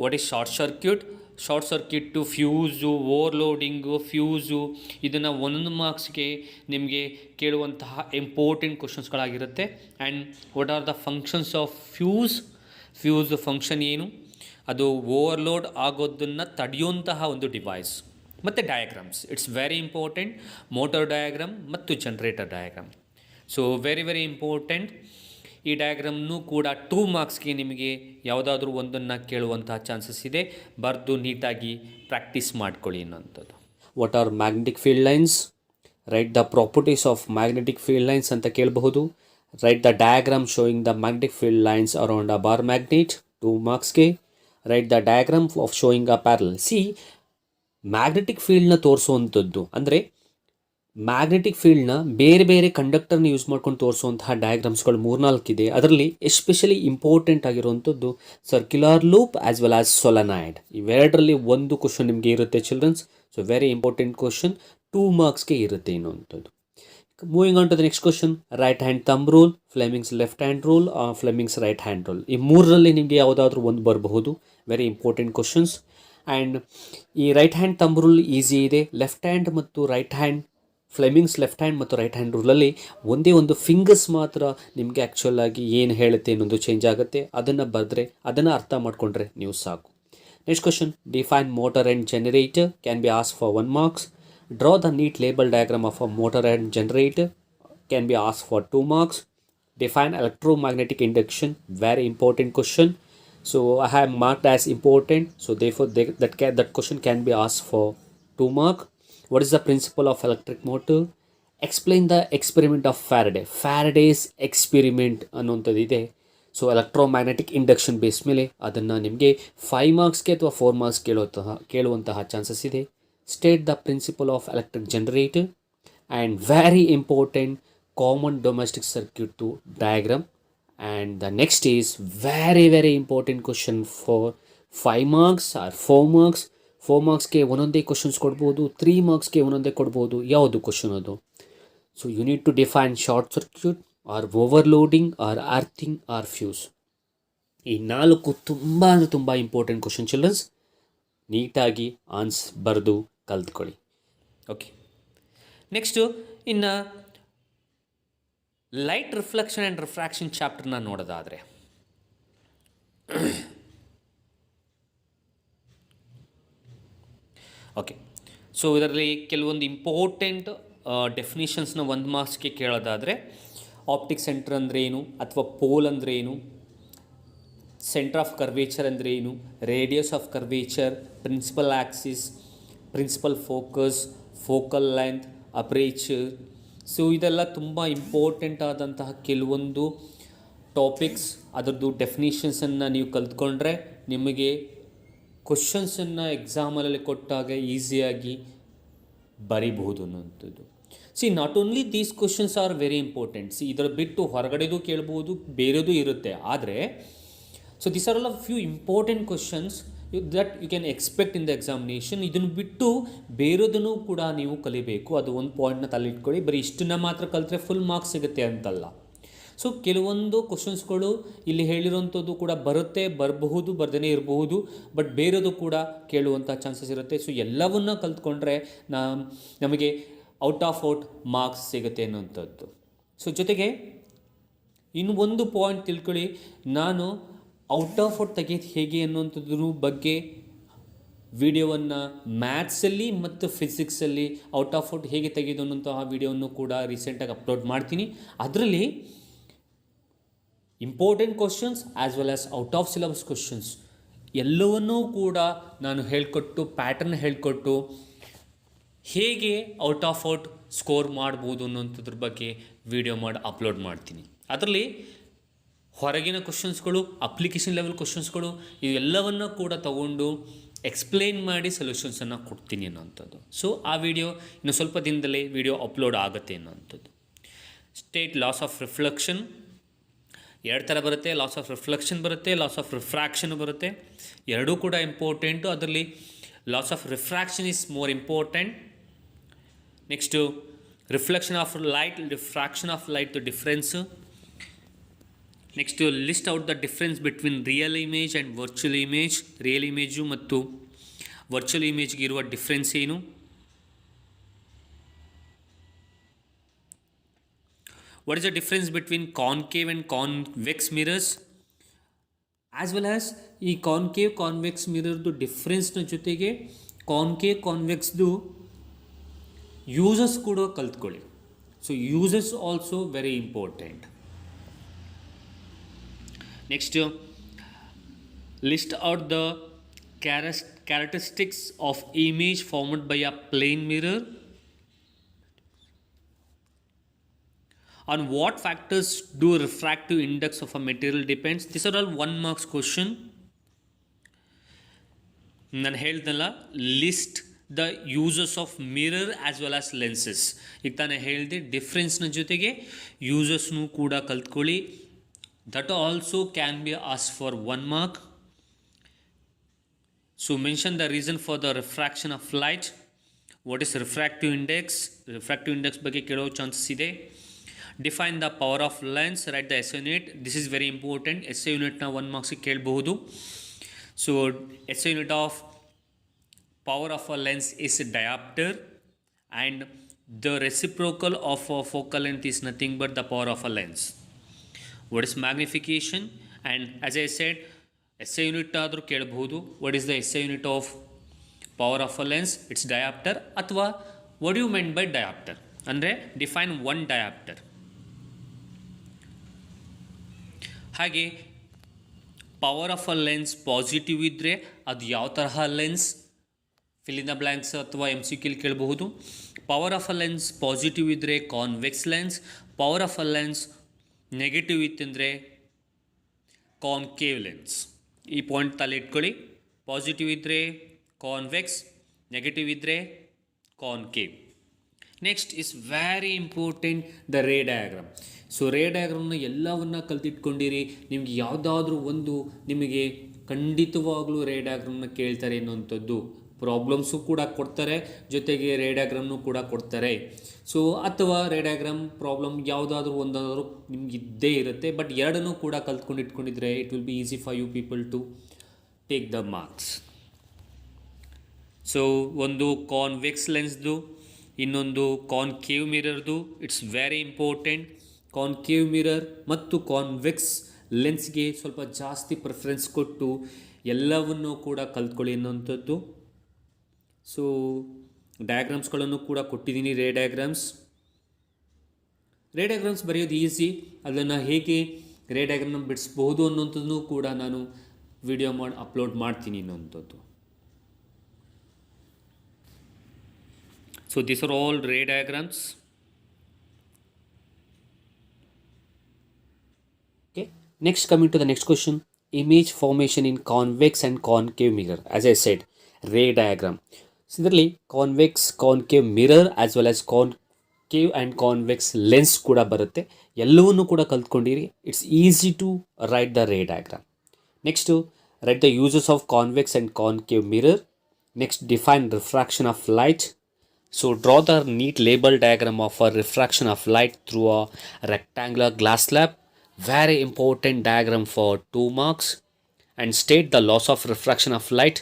What is short circuit? Short circuit, fuse, overloading, fuse, ಇದನ್ನು 1 ಮಾರ್ಕ್ಸ್ಗೆ ನಿಮಗೆ ಕೇಳುವಂತಹ ಇಂಪಾರ್ಟೆಂಟ್ ಕ್ವಶನ್ಸ್ಗಳಾಗಿರುತ್ತೆ. And what are the functions of fuse function ಏನು, ಅದು ಓವರ್ಲೋಡ್ ಆಗೋದನ್ನು ತಡೆಯುವಂತಹ ಒಂದು ಡಿವೈಸ್, ಮತ್ತು diagrams. It's very important, motor diagram ಮತ್ತು generator diagram. So very important. ಈ ಡಯಾಗ್ರಾಮ್ನೂ ಕೂಡ 2 ಮಾರ್ಕ್ಸ್ಗೆ ನಿಮಗೆ ಯಾವುದಾದ್ರೂ ಒಂದನ್ನು ಕೇಳುವಂತಹ ಚಾನ್ಸಸ್ ಇದೆ. ಬರೆದು ನೀಟಾಗಿ ಪ್ರಾಕ್ಟೀಸ್ ಮಾಡ್ಕೊಳ್ಳಿ ಅನ್ನೋಂಥದ್ದು. What are magnetic field lines, write the properties of magnetic field lines ಅಂತ ಕೇಳಬಹುದು. Write the diagram showing the magnetic field lines around a bar magnet, 2 ಮಾರ್ಕ್ಸ್ಗೆ. Write the diagram of showing a parallel. Magnetic ಫೀಲ್ಡ್ನ ತೋರಿಸುವಂಥದ್ದು ಅಂದರೆ magnetic ಫೀಲ್ಡ್ನ ಬೇರೆ ಬೇರೆ ಕಂಡಕ್ಟರ್ನ use ಮಾಡ್ಕೊಂಡು ತೋರಿಸುವಂತಹ ಡಯಾಗ್ರಾಮ್ಸ್ಗಳು 3-4 ಇದೆ. ಅದರಲ್ಲಿ ಎಸ್ಪೆಷಲಿ ಇಂಪಾರ್ಟೆಂಟ್ ಆಗಿರುವಂಥದ್ದು circular loop as well as solenoid. ಇವೆರಡರಲ್ಲಿ ಒಂದು ಕ್ವಶನ್ ನಿಮಗೆ ಇರುತ್ತೆ childrens. So very important question, 2 ಮಾರ್ಕ್ಸ್ಗೆ ಇರುತ್ತೆ ಇನ್ನೊಂಥದ್ದು. Moving on to the next question, right hand thumb rule, Fleming's left hand rule, Fleming's right hand rule. ಈ 3ರಲ್ಲಿ ನಿಮಗೆ ಯಾವುದಾದ್ರೂ ಒಂದು ಬರಬಹುದು. Very important questions. ಆ್ಯಂಡ್ ಈ right hand thumb rule easy ಇದೆ. ಲೆಫ್ಟ್ ಹ್ಯಾಂಡ್ ಮತ್ತು right hand, Fleming's left hand ಮತ್ತು ರೈಟ್ ಹ್ಯಾಂಡ್ ರೂಲಲ್ಲಿ ಒಂದೇ ಒಂದು ಫಿಂಗರ್ಸ್ ಮಾತ್ರ ನಿಮಗೆ ಆ್ಯಕ್ಚುಲ್ ಆಗಿ ಏನು ಹೇಳುತ್ತೆ ಅನ್ನೋದು ಚೇಂಜ್ ಆಗುತ್ತೆ. ಅದನ್ನು ಬರೆದ್ರೆ, ಅದನ್ನು ಅರ್ಥ ಮಾಡಿಕೊಂಡ್ರೆ ನೀವು ಸಾಕು. Next question, define motor and generator, can be ask for 1 marks. Draw the neat label diagram of a motor and generator, can be ask for 2 marks. Define electromagnetic induction, very important question. So I have marked as important, so therefore that question can be asked for 2 marks. What is the principle of electric motor? Explain the experiment of Faraday's experiment ಅನ್ನೋಂಥದ್ದು ಇದೆ. So electromagnetic induction base ಮೇಲೆ ಅದನ್ನು ನಿಮಗೆ 5 ಮಾರ್ಕ್ಸ್ಗೆ ಅಥವಾ 4 marks ಕೇಳುವಂತಹ chances ಇದೆ. State the principle of electric generator and very important, common domestic circuit to diagram. And the next is very important question for 5 marks or 4 marks. 4 ಮಾರ್ಕ್ಸ್ಗೆ ಒಂದೊಂದೇ questions ಕೊಡ್ಬೋದು, 3 ಮಾರ್ಕ್ಸ್ಗೆ ಒಂದೊಂದೇ ಕೊಡ್ಬೋದು. ಯಾವುದು ಕ್ವಶನ್ ಅದು? So you need to define short circuit or overloading or earthing or fuse. ಈ 4 ತುಂಬ important question childrens. ನೀಟಾಗಿ ಬರೆದು ಕಲ್ತ್ಕೊಳ್ಳಿ. ಓಕೆ, ನೆಕ್ಸ್ಟು ಇನ್ನು ಲೈಟ್ ರಿಫ್ಲೆಕ್ಷನ್ ಆ್ಯಂಡ್ ರಿಫ್ರಾಕ್ಷನ್ ಚಾಪ್ಟರ್ನ ನೋಡೋದಾದರೆ, ಓಕೆ, ಸೊ ಇದರಲ್ಲಿ ಕೆಲವೊಂದು ಇಂಪಾರ್ಟೆಂಟ್ ಡೆಫಿನಿಷನ್ಸ್ನ 1 ಮಾರ್ಕ್ಸ್ಗೆ ಕೇಳೋದಾದರೆ, ಆಪ್ಟಿಕ್ ಸೆಂಟರ್ ಅಂದರೆ ಏನು, ಅಥವಾ ಪೋಲ್ ಅಂದರೆ ಏನು, ಸೆಂಟರ್ ಆಫ್ ಕರ್ವೇಚರ್ ಅಂದರೆ ಏನು, radius of curvature, principal axis, principal focus, focal length, aperture. So ಇದೆಲ್ಲ ತುಂಬ ಇಂಪಾರ್ಟೆಂಟ್ ಆದಂತಹ ಕೆಲವೊಂದು ಟಾಪಿಕ್ಸ್. ಅದರದ್ದು ಡೆಫಿನಿಷನ್ಸನ್ನು ನೀವು ಕಲ್ತ್ಕೊಂಡ್ರೆ ನಿಮಗೆ ಕ್ವಶನ್ಸನ್ನು ಎಕ್ಸಾಮಲ್ಲಿ ಕೊಟ್ಟಾಗ ಈಸಿಯಾಗಿ ಬರಿಬಹುದು ಅನ್ನೋಂಥದ್ದು. Not only these questions are very important. ಇದರ ಬಿಟ್ಟು ಹೊರಗಡೆದು ಕೇಳ್ಬೋದು, ಬೇರೆದು ಇರುತ್ತೆ. ಆದರೆ so these are all of few important questions that you can expect in the examination. ಇದನ್ನು ಬಿಟ್ಟು ಬೇರೆದನ್ನು ಕೂಡ ನೀವು ಕಲಿಬೇಕು. ಅದು ಒಂದು ಪಾಯಿಂಟ್ನ ತಲೆಯಿಟ್ಕೊಳ್ಳಿ. ಬರೀ ಇಷ್ಟನ್ನು ಮಾತ್ರ ಕಲಿತ್ರೆ ಫುಲ್ ಮಾರ್ಕ್ಸ್ ಸಿಗುತ್ತೆ ಅಂತಲ್ಲ. ಸೊ ಕೆಲವೊಂದು ಕ್ವಶನ್ಸ್ಗಳು ಇಲ್ಲಿ ಹೇಳಿರೋಂಥದ್ದು ಕೂಡ ಬರಬಹುದು, ಬರ್ದೇ ಇರಬಹುದು, ಬಟ್ ಬೇರೆದು ಕೂಡ ಕೇಳುವಂಥ ಚಾನ್ಸಸ್ ಇರುತ್ತೆ. ಸೊ ಎಲ್ಲವನ್ನ ಕಲ್ತ್ಕೊಂಡ್ರೆ ನಮಗೆ ಔಟ್ ಆಫ್ ಮಾರ್ಕ್ಸ್ ಸಿಗುತ್ತೆ ಅನ್ನೋಂಥದ್ದು. ಸೊ ಜೊತೆಗೆ ಇನ್ನು ಒಂದು ಪಾಯಿಂಟ್ ತಿಳ್ಕೊಳ್ಳಿ, ನಾನು ಔಟ್ ಆಫ್ ತೆಗೆಯೋದು ಹೇಗೆ ಅನ್ನುವಂಥದ್ರ ಬಗ್ಗೆ ವಿಡಿಯೋವನ್ನು ಮ್ಯಾಥ್ಸಲ್ಲಿ ಮತ್ತು ಫಿಸಿಕ್ಸಲ್ಲಿ ಔಟ್ ಆಫ್ ಹೇಗೆ ತೆಗೆಯೋದು ಅನ್ನೋಂತಹ ವಿಡಿಯೋವನ್ನು ಕೂಡ ರೀಸೆಂಟಾಗಿ ಅಪ್ಲೋಡ್ ಮಾಡ್ತೀನಿ. ಅದರಲ್ಲಿ important questions as well as out of syllabus questions ಎಲ್ಲವನ್ನೂ ಕೂಡ ನಾನು ಹೇಳಿಕೊಟ್ಟು, ಪ್ಯಾಟರ್ನ್ ಹೇಳಿಕೊಟ್ಟು ಹೇಗೆ ಔಟ್ ಆಫ್ ಸ್ಕೋರ್ ಮಾಡ್ಬೋದು ಅನ್ನೋಂಥದ್ರ ಬಗ್ಗೆ ವಿಡಿಯೋ ಮಾಡಿ ಅಪ್ಲೋಡ್ ಮಾಡ್ತೀನಿ. ಅದರಲ್ಲಿ ಹೊರಗಿನ ಕ್ವಶನ್ಸ್ಗಳು, ಅಪ್ಲಿಕೇಶನ್ ಲೆವೆಲ್ ಕ್ವಶನ್ಸ್ಗಳು ಇವೆಲ್ಲವನ್ನು ಕೂಡ ತಗೊಂಡು ಎಕ್ಸ್ಪ್ಲೇನ್ ಮಾಡಿ ಸೊಲ್ಯೂಷನ್ಸನ್ನು ಕೊಡ್ತೀನಿ ಅನ್ನೋಂಥದ್ದು. ಸೊ ಆ ವಿಡಿಯೋ ಇನ್ನು ಸ್ವಲ್ಪ ದಿನದಲ್ಲೇ ವಿಡಿಯೋ ಅಪ್ಲೋಡ್ ಆಗುತ್ತೆ ಅನ್ನೋಂಥದ್ದು. ಸ್ಟೇಟ್ ಲಾಸ್ ಆಫ್ ರಿಫ್ಲೆಕ್ಷನ್ 2 ಥರ ಬರುತ್ತೆ. ಲಾಸ್ ಆಫ್ ರಿಫ್ಲೆಕ್ಷನ್ ಬರುತ್ತೆ, ಲಾಸ್ ಆಫ್ ರಿಫ್ರಾಕ್ಷನ್ ಬರುತ್ತೆ. ಎರಡೂ ಕೂಡ ಇಂಪಾರ್ಟೆಂಟು. ಅದರಲ್ಲಿ loss of refraction is more important. Next reflection of light, refraction of light difference. Next list out the difference between real image and virtual image. Real image ಮತ್ತು virtual ಇಮೇಜ್ಗೆ ಇರುವ difference ಏನು. What is the difference between concave and convex mirrors? As well as ಈ concave convex ಮಿರರ್ದು ಡಿಫ್ರೆನ್ಸ್ನ ಜೊತೆಗೆ concave ಕಾನ್ವೆಕ್ಸ್ದು uses ಕೂಡ ಕಲ್ತ್ಕೊಳ್ಳಿ. So uses also very important. Next list out the characteristics of image formed by a plane mirror. On what factors do refractive index of a material depends? These are all 1 marks question. ನಾನು ಹೇಳ್ದಲ್ಲ, list the uses of mirror as well as lenses. ಈಗ ತಾನೇ ಹೇಳಿದೆ, ಡಿಫ್ರೆನ್ಸ್ನ ಜೊತೆಗೆ ಯೂಸಸ್ನೂ ಕೂಡ ಕಲ್ತ್ಕೊಳ್ಳಿ. That also can be ask for 1 mark. So mention the reason for the refraction of light. What is refractive index? Refractive index ಬಗ್ಗೆ ಕೇಳೋ ಚಾನ್ಸಸ್ ಇದೆ. Define the power of lens, write the SI unit. This is very important. SI ಯೂನಿಟ್ನ 1 ಮಾರ್ಕ್ಸಿಗೆ ಕೇಳಬಹುದು. So SI unit of power of a lens is dioptre and the reciprocal of a focal length is nothing but the power of a lens. What is magnification? And as I said, SI unit ಆದರೂ ಕೇಳಬಹುದು. What is the SI unit of power of a lens? It's dioptre. ಅಥವಾ what you meant by dioptre ಅಂದರೆ define 1 dioptre. ಹಾಗೆ power of a lens positive ಇದ್ದರೆ ಅದು ಯಾವ ತರಹ lens? Fill in the blanks ಅಥವಾ MCQ ಕೇಳಬಹುದು. Power of a lens positive ಇದ್ದರೆ convex lens. Power of a lens negative ಇತ್ತಂದರೆ ಕಾನ್ಕೇವ್ ಲೆನ್ಸ್. ಈ ಪಾಯಿಂಟ್ ತಲೆ ಇಟ್ಕೊಳ್ಳಿ. ಪಾಸಿಟಿವ್ ಇದ್ದರೆ ಕಾನ್ವೆಕ್ಸ್, ನೆಗೆಟಿವ್ ಇದ್ದರೆ concave. Next is very important the ray diagram. So ray ಡಯಾಗ್ರಾಮ್ನ ಎಲ್ಲವನ್ನು ಕಲ್ತಿಟ್ಕೊಂಡಿರಿ. ನಿಮ್ಗೆ ಯಾವುದಾದ್ರೂ ಒಂದು ನಿಮಗೆ ಖಂಡಿತವಾಗ್ಲೂ ರೇ ಡಯಾಗ್ರಾಮ್ನ ಕೇಳ್ತಾರೆ ಅನ್ನೋಂಥದ್ದು ಪ್ರಾಬ್ಲಮ್ಸು ಕೂಡ ಕೊಡ್ತಾರೆ, ಜೊತೆಗೆ ರೇ ಡಯಾಗ್ರಾಮ್ನು ಕೂಡ ಕೊಡ್ತಾರೆ. ಸೊ ಅಥವಾ ರೇ ಡಯಾಗ್ರಾಮ್ ಪ್ರಾಬ್ಲಮ್ ಯಾವುದಾದ್ರೂ ಒಂದಾದರೂ ನಿಮ್ಗೆ ಇದ್ದೇ ಇರುತ್ತೆ. ಬಟ್ ಎರಡನ್ನೂ ಕೂಡ ಕಲ್ತ್ಕೊಂಡು ಇಟ್ಕೊಂಡಿದ್ರೆ it will be easy for you people to take the marks. So ಒಂದು ಕಾನ್ವೆಕ್ಸ್ ಲೆನ್ಸ್ದು, ಇನ್ನೊಂದು ಕಾನ್ಕೇವ್ ಮಿರರ್ದು. It's very important. Concave mirror ಮತ್ತು ಕಾನ್ವೆಕ್ಸ್ ಲೆನ್ಸ್ಗೆ ಸ್ವಲ್ಪ ಜಾಸ್ತಿ ಪ್ರಿಫರೆನ್ಸ್ ಕೊಟ್ಟು ಎಲ್ಲವನ್ನೂ ಕೂಡ ಕಲ್ತ್ಕೊಳ್ಳಿ ಅನ್ನೋಂಥದ್ದು. ಸೊ ಡಯಾಗ್ರಾಮ್ಸ್ಗಳನ್ನು ಕೂಡ ಕೊಟ್ಟಿದ್ದೀನಿ, ರೇ ಡಯಾಗ್ರಾಮ್ಸ್ ಬರೆಯೋದು ಈಸಿ. ಅದನ್ನು ಹೇಗೆ ರೇ ಡಯಾಗ್ರಾಮ್ನ ಬಿಡಿಸ್ಬಹುದು ಅನ್ನೋಂಥದ್ದು ಕೂಡ ನಾನು ವಿಡಿಯೋ ಮಾಡಿ ಅಪ್ಲೋಡ್ ಮಾಡ್ತೀನಿ ಅನ್ನೋಂಥದ್ದು. So these are all ray diagrams. Okay. Next, coming to the next question, image formation in convex and concave mirror. As I said, ray diagram. Similarly, convex, concave mirror as well as concave and convex lens kuda barutte. Ellavunu kuda kaltkondiರಿ. It's easy to write the ray diagram. Next, write the uses of convex and concave mirror. Next, define refraction of light. So draw the neat label diagram of a refraction of light through a rectangular glass slab. Very important diagram for 2 marks. And state the loss of refraction of light.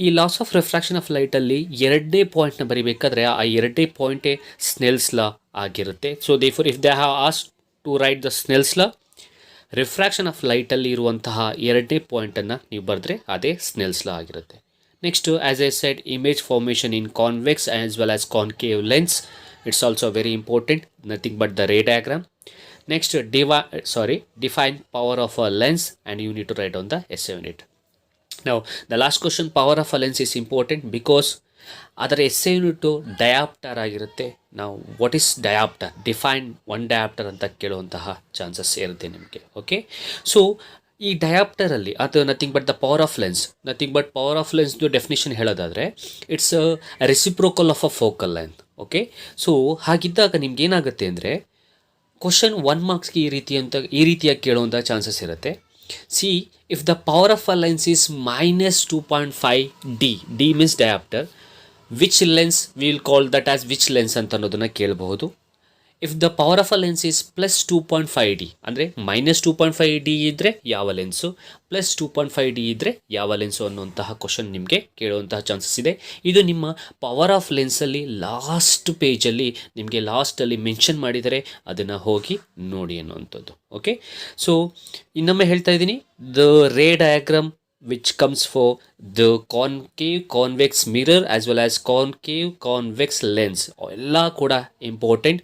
ಈ laws of refraction of ಲೈಟಲ್ಲಿ ಎರಡೇ ಪಾಯಿಂಟ್ನ ಬರಿಬೇಕಾದ್ರೆ ಆ ಎರಡೇ ಪಾಯಿಂಟೇ Snell's law ಆಗಿರುತ್ತೆ. So therefore if they have asked to write the Snell's law, refraction of ಲೈಟಲ್ಲಿ ಇರುವಂತಹ ಎರಡೇ ಪಾಯಿಂಟನ್ನು ನೀವು ಬರೆದ್ರೆ ಅದೇ ಸ್ನೆಲ್ಸ್ ಲಾ ಆಗಿರುತ್ತೆ. Next, as I said, image formation in convex as well as concave lens. It's also very important, nothing but the ray diagram. Next, define power of a lens, and you need to write on the essay unit. Now, the last question, power of a lens, is important because ಅದರ essay unit dioptre ಆಗಿರುತ್ತೆ. ನಾವು what is dioptre, define one dioptre ಅಂತ ಕೇಳುವಂತಹ chances ಇರುತ್ತೆ ನಿಮಗೆ. Okay, so ಈ ಡಯಾಪ್ಟರಲ್ಲಿ ಅದು nothing but the power of ಲೆನ್ಸ್ದು ಡೆಫಿನೇಷನ್ ಹೇಳೋದಾದರೆ it's reciprocal of a focal length. Okay, so ಹಾಗಿದ್ದಾಗ ನಿಮ್ಗೆ ಏನಾಗುತ್ತೆ ಅಂದರೆ ಕ್ವಶನ್ 1 ಮಾರ್ಕ್ಸ್ಗೆ ಈ ರೀತಿಯಾಗಿ ಕೇಳುವಂಥ ಚಾನ್ಸಸ್ ಇರುತ್ತೆ. C, if the power of a lens is -2.5 D means dioptre, which lens we will call that as which lens ಅಂತ ಅನ್ನೋದನ್ನು ಕೇಳಬಹುದು. If the power of a lens is +2.5 ಅಂದರೆ -2.5 ಡಿ ಇದ್ದರೆ ಯಾವ ಲೆನ್ಸು, +2.5 ಡಿ ಇದ್ದರೆ ಯಾವ lens ಅನ್ನುವಂತಹ question ನಿಮಗೆ ಕೇಳುವಂತಹ ಚಾನ್ಸಸ್ ಇದೆ. ಇದು ನಿಮ್ಮ ಪವರ್ ಆಫ್ ಲೆನ್ಸಲ್ಲಿ ಲಾಸ್ಟ್ ಪೇಜಲ್ಲಿ ನಿಮಗೆ ಲಾಸ್ಟಲ್ಲಿ ಮೆನ್ಷನ್ ಮಾಡಿದರೆ ಅದನ್ನು ಹೋಗಿ ನೋಡಿ ಅನ್ನುವಂಥದ್ದು. ಓಕೆ, ಸೊ ಇನ್ನೊಮ್ಮೆ ಹೇಳ್ತಾ ಇದ್ದೀನಿ, the ray diagram which comes for the concave convex mirror as well as concave convex lens ಎಲ್ಲ ಕೂಡ ಇಂಪಾರ್ಟೆಂಟ್.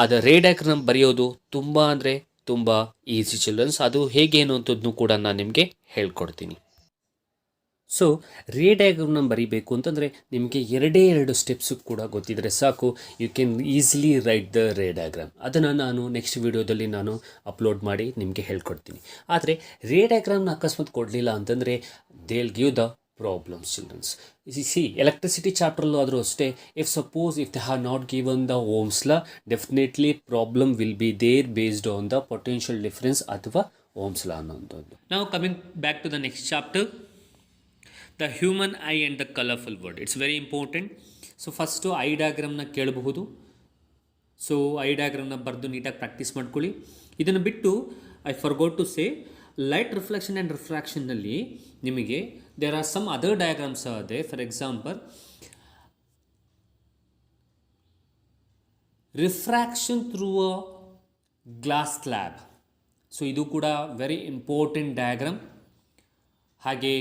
ಅದು ರೇ ಡಯಾಗ್ರಾಮ್ ಬರೆಯೋದು ತುಂಬ ಅಂದರೆ ತುಂಬ ಈಸಿ ಚಿಲ್ಡ್ರನ್ಸ್. ಅದು ಹೇಗೆ ಅನ್ನುವಂಥದ್ದನ್ನು ಕೂಡ ನಾನು ನಿಮಗೆ ಹೇಳ್ಕೊಡ್ತೀನಿ. ಸೊ ರೇ ಡಯಾಗ್ರಾಮ್ನ ಬರೀಬೇಕು ಅಂತಂದರೆ ನಿಮಗೆ ಎರಡು ಸ್ಟೆಪ್ಸು ಕೂಡ ಗೊತ್ತಿದ್ದರೆ ಸಾಕು, you can easily write the ray diagram. ಅದನ್ನು ನಾನು ನೆಕ್ಸ್ಟ್ ವೀಡಿಯೋದಲ್ಲಿ ನಾನು ಅಪ್ಲೋಡ್ ಮಾಡಿ ನಿಮಗೆ ಹೇಳ್ಕೊಡ್ತೀನಿ. ಆದರೆ ರೇ ಡಯಾಗ್ರಾಮ್ನ ಅಕಸ್ಮಾತ್ ಕೊಡಲಿಲ್ಲ ಅಂತಂದರೆ they will give the problems childrens. See, electricity ಚಾಪ್ಟ್ರಲ್ಲೂ ಆದರೂ ಅಷ್ಟೇ, if they have not given the Ohm's law, definitely problem will be there based on the potential difference ಅಥವಾ ಓಮ್ಸ್ ಲಾ ಅನ್ನೋಂಥದ್ದು. ನಾವು coming back to the next chapter, the human eye and the colourful world. It's very important. So first eye ಡಯಾಗ್ರಾಮ್ನ ಕೇಳಬಹುದು. So I ಡಯಾಗ್ರಾಮ್ನ ಬರೆದು ನೀಟಾಗಿ practice ಮಾಡ್ಕೊಳ್ಳಿ. ಇದನ್ನು ಬಿಟ್ಟು I forgot to say, light reflection and ರಿಫ್ರಾಕ್ಷನ್ನಲ್ಲಿ ನಿಮಗೆ there are some other diagrams ಇದೆ. For example, refraction through a glass slab. So ಇದು ಕೂಡ ವೆರಿ ಇಂಪಾರ್ಟೆಂಟ್ ಡಯಾಗ್ರಾಮ್. ಹಾಗೆ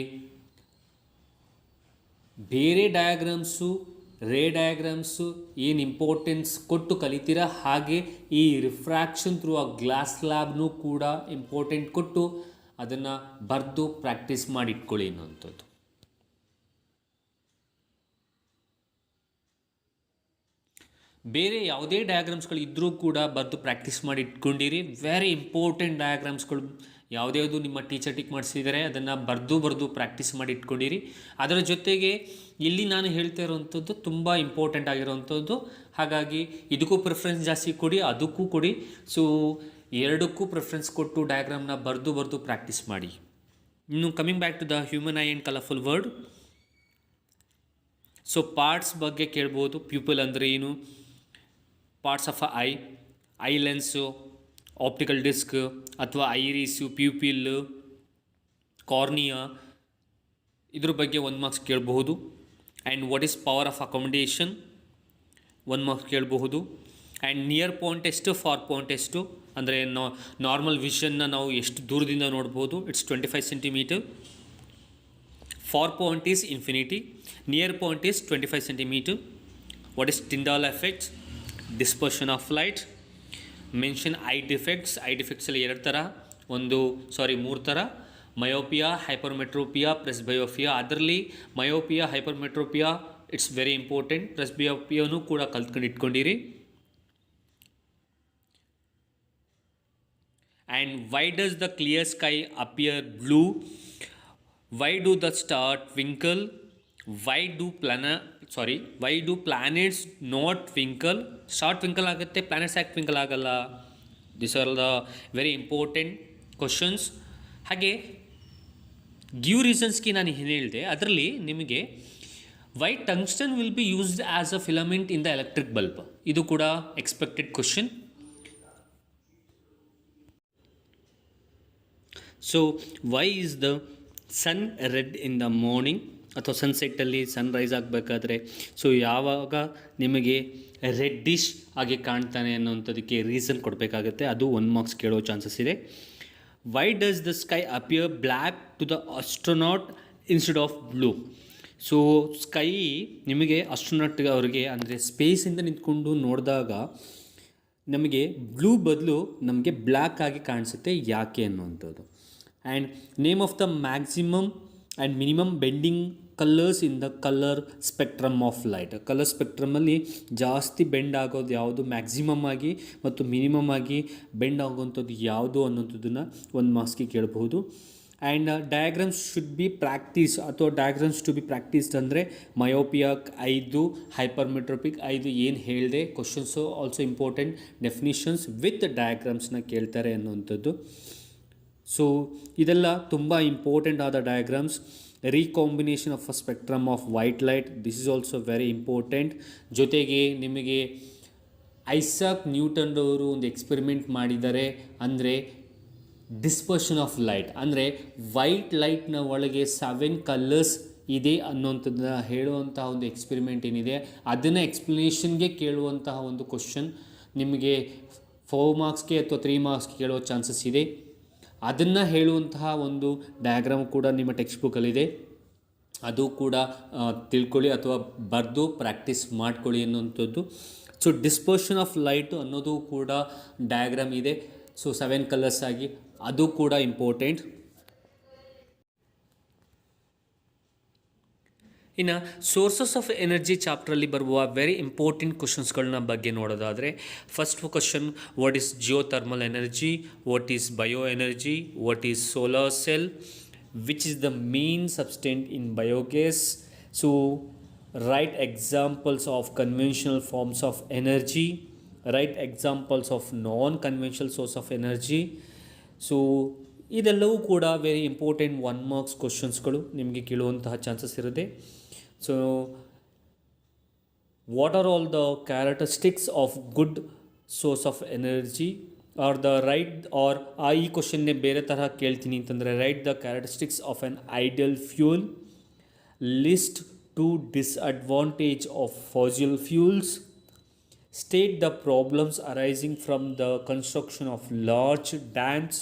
ಬೇರೆ ಡಯಾಗ್ರಾಮ್ಸು, ರೇ ಡಯಾಗ್ರಾಮ್ಸು ಏನು ಇಂಪಾರ್ಟೆನ್ಸ್ ಕೊಟ್ಟು ಕಲಿತೀರಾ, ಹಾಗೆ ಈ ರಿಫ್ರಾಕ್ಷನ್ ಥ್ರೂ ಅ ಗ್ಲಾಸ್ ಸ್ಲ್ಯಾಬ್ನೂ ಕೂಡ ಇಂಪಾರ್ಟೆಂಟ್ ಕೊಟ್ಟು ಅದನ್ನು ಬರೆದು ಪ್ರಾಕ್ಟೀಸ್ ಮಾಡಿ ಇಟ್ಕೊಳ್ಳಿ ಅನ್ನೋಂಥದ್ದು. ಬೇರೆ ಯಾವುದೇ ಡಯಾಗ್ರಾಮ್ಸ್ಗಳು ಇದ್ದರೂ ಕೂಡ ಬರೆದು ಪ್ರಾಕ್ಟೀಸ್ ಮಾಡಿ ಇಟ್ಕೊಂಡಿರಿ. ವೆರಿ ಇಂಪಾರ್ಟೆಂಟ್ ಡಯಾಗ್ರಾಮ್ಸ್ಗಳು ಯಾವುದ್ಯಾವುದು ನಿಮ್ಮ ಟೀಚರ್ ಟಿಕ್ ಮಾಡಿಸಿದರೆ ಅದನ್ನು ಬರೆದು ಪ್ರಾಕ್ಟೀಸ್ ಮಾಡಿ ಇಟ್ಕೊಂಡಿರಿ. ಅದರ ಜೊತೆಗೆ ಇಲ್ಲಿ ನಾನು ಹೇಳ್ತಾ ಇರೋವಂಥದ್ದು ತುಂಬ ಇಂಪಾರ್ಟೆಂಟ್ ಆಗಿರೋವಂಥದ್ದು. ಹಾಗಾಗಿ ಇದಕ್ಕೂ ಪ್ರಿಫರೆನ್ಸ್ ಜಾಸ್ತಿ ಕೊಡಿ, ಅದಕ್ಕೂ ಕೊಡಿ. ಸೊ ಎರಡಕ್ಕೂ ಪ್ರಿಫರೆನ್ಸ್ ಕೊಟ್ಟು ಡಯಾಗ್ರಾಮ್ನ ಬರೆದು ಪ್ರಾಕ್ಟೀಸ್ ಮಾಡಿ. ಇನ್ನು coming back to the human eye and colourful world. So parts ಬಗ್ಗೆ ಕೇಳ್ಬೋದು. ಪ್ಯೂಪಲ್ ಅಂದರೆ ಏನು, parts of eye lens, optical disc ಅಥವಾ ಐರಿಸು, ಪ್ಯೂಪಿಲ್, ಕಾರ್ನಿಯಾ, ಇದ್ರ ಬಗ್ಗೆ 1 ಮಾರ್ಕ್ಸ್ ಕೇಳಬಹುದು. And what is power of accommodation 1 ಮಾರ್ಕ್ಸ್ ಕೇಳಬಹುದು. ಆ್ಯಂಡ್ ನಿಯರ್ ಪಾಯಿಂಟ್ ಎಷ್ಟು, ಫಾರ್ ಪಾಯಿಂಟ್ ಎಷ್ಟು, ಅಂದರೆ ನಾರ್ಮಲ್ ವಿಷನ್ನ ನಾವು ಎಷ್ಟು ದೂರದಿಂದ ನೋಡ್ಬೋದು, it's 25 centimetre. Far point is infinity, near point is 25 centimetre. What is Tyndall effects, dispersion of light, mention eye defects. Eye ಡಿಫೆಕ್ಟ್ಸಲ್ಲಿ 2 ಥರ, 3 ಥರ, ಮಯೋಪಿಯಾ, ಹೈಪರ್ಮೆಟ್ರೋಪಿಯಾ, ಪ್ರೆಸ್ಬಯೋಪಿಯಾ. ಅದರಲ್ಲಿ myopia, hypermetropia it's very important. ಪ್ರೆಸ್ಬಯೋಪಿಯಾನೂ ಕೂಡ ಕಲ್ತ್ಕೊಂಡು ಇಟ್ಕೊಂಡಿರಿ. And why does the clear sky appear blue, why do the star twinkle, why do planets not twinkle. Star twinkle ಆಗುತ್ತೆ, planets ಯಾಕೆ ಟ್ವಿಂಕಲ್ ಆಗಲ್ಲ? This are the very important questions. ಹಾಗೆ give ರೀಸನ್ಸ್ಗೆ ನಾನು ಏನು ಹೇಳಿದೆ, ಅದರಲ್ಲಿ ನಿಮಗೆ why tungsten will be used as a filament in the electric bulb, ಇದು ಕೂಡ expected question. So why is the sun red in the morning, ಅಥವಾ ಸನ್ಸೆಟ್ಟಲ್ಲಿ ಸನ್ರೈಸ್ ಆಗಬೇಕಾದ್ರೆ ಸೊ ಯಾವಾಗ ನಿಮಗೆ ರೆಡ್ಡಿಶ್ ಆಗಿ ಕಾಣ್ತಾನೆ ಅನ್ನೋಂಥದಕ್ಕೆ ರೀಸನ್ ಕೊಡಬೇಕಾಗುತ್ತೆ, ಅದು 1 ಮಾರ್ಕ್ಸ್ ಕೇಳೋ ಚಾನ್ಸಸ್ ಇದೆ. Why does the sky appear black to the astronaut instead of blue. So sky ನಿಮಗೆ ಆಸ್ಟ್ರೋನಾಟ್ ಅವರಿಗೆ ಅಂದರೆ ಸ್ಪೇಸಿಂದ ನಿಂತ್ಕೊಂಡು ನೋಡಿದಾಗ ನಮಗೆ ಬ್ಲೂ ಬದಲು ನಮಗೆ ಬ್ಲ್ಯಾಕ್ ಆಗಿ ಕಾಣಿಸುತ್ತೆ, ಯಾಕೆ ಅನ್ನುವಂಥದ್ದು. And name of the maximum and minimum bending colours in the colour spectrum of light. Colour ಸ್ಪೆಕ್ಟ್ರಮಲ್ಲಿ ಜಾಸ್ತಿ ಬೆಂಡ್ ಆಗೋದು ಯಾವುದು, ಮ್ಯಾಕ್ಸಿಮಮ್ ಆಗಿ ಮತ್ತು ಮಿನಿಮಮ್ ಆಗಿ ಬೆಂಡ್ ಆಗುವಂಥದ್ದು ಯಾವುದು ಅನ್ನೋಂಥದ್ದನ್ನು 1 ಮಾರ್ಕ್ಸ್ಗೆ ಕೇಳಬಹುದು. And diagrams should be practice, ಅಥವಾ ಡಯಾಗ್ರಾಮ್ಸ್ ಟು ಬಿ ಪ್ರಾಕ್ಟೀಸ್ಡ್ ಅಂದರೆ ಮಯೋಪಿಯಾಕ್ 5, ಹೈಪರ್ಮೆಟ್ರೋಪಿಕ್ 5 ಏನು ಹೇಳಿದೆ. Questions also important, definitions with ಡಯಾಗ್ರಾಮ್ಸ್ನ ಕೇಳ್ತಾರೆ ಅನ್ನುವಂಥದ್ದು. ಸೊ ಇದೆಲ್ಲ ತುಂಬ ಇಂಪಾರ್ಟೆಂಟ್ ಆದ diagrams. Recombination of a spectrum of white light, this is also very important. ಜೊತೆಗೆ ನಿಮಗೆ ಐಸಾಕ್ ನ್ಯೂಟನ್ ಅವರು ಒಂದು ಎಕ್ಸ್ಪೆರಿಮೆಂಟ್ ಮಾಡಿದ್ದಾರೆ, ಅಂದರೆ ಡಿಸ್ಪರ್ಷನ್ ಆಫ್ ಲೈಟ್, ಅಂದರೆ ವೈಟ್ ಲೈಟ್ನ ಒಳಗೆ 7 ಕಲರ್ಸ್ ಇದೆ ಅನ್ನೋಂಥದ್ದನ್ನ ಹೇಳುವಂತಹ ಒಂದು ಎಕ್ಸ್ಪೆರಿಮೆಂಟ್ ಏನಿದೆ, ಅದನ್ನು ಎಕ್ಸ್ಪ್ಲನೇಷನ್ಗೆ ಕೇಳುವಂತಹ ಒಂದು ಕ್ವಶನ್ ನಿಮಗೆ 4 ಮಾರ್ಕ್ಸ್ಗೆ ಅಥವಾ 3 ಮಾರ್ಕ್ಸ್ಗೆ ಕೇಳುವ ಚಾನ್ಸಸ್ ಇದೆ. ಅದನ್ನು ಹೇಳುವಂತಹ ಒಂದು ಡಯಾಗ್ರಾಮ್ ಕೂಡ ನಿಮ್ಮ ಟೆಕ್ಸ್ಟ್ ಬುಕ್ಕಲ್ಲಿದೆ, ಅದು ಕೂಡ ತಿಳ್ಕೊಳ್ಳಿ ಅಥವಾ ಬರೆದು ಪ್ರಾಕ್ಟೀಸ್ ಮಾಡ್ಕೊಳ್ಳಿ ಅನ್ನುವಂಥದ್ದು. ಸೊ ಡಿಸ್ಪರ್ಷನ್ ಆಫ್ ಲೈಟು ಅನ್ನೋದು ಕೂಡ ಡಯಾಗ್ರಾಮ್ ಇದೆ, ಸೊ 7 ಕಲರ್ಸ್ ಆಗಿ, ಅದು ಕೂಡ ಇಂಪಾರ್ಟೆಂಟ್. ಇನ್ನು ಸೋರ್ಸಸ್ ಆಫ್ ಎನರ್ಜಿ ಚಾಪ್ಟ್ರಲ್ಲಿ ಬರುವ ವೆರಿ ಇಂಪಾರ್ಟೆಂಟ್ ಕ್ವಶನ್ಸ್ಗಳನ್ನ ಬಗ್ಗೆ ನೋಡೋದಾದರೆ, first question, what is geothermal energy, what is bio energy, what is solar cell, which is the main substance in biogas. So write examples of conventional forms of energy, write examples of non conventional source of energy. So ಇದೆಲ್ಲವೂ ಕೂಡ very important 1 marks ಕ್ವಶನ್ಸ್ಗಳು ನಿಮಗೆ ಕೇಳುವಂತಹ chances ಇರುತ್ತೆ. So what are all the characteristics of good source of energy or the right, or ಈ ಕ್ವಶನ್ನೇ ಬೇರೆ ತರಹ ಕೇಳ್ತೀನಿ ಅಂತಂದರೆ, write the characteristics of an ideal fuel, list 2 disadvantage of fossil fuels, state the problems arising from the construction of large dams,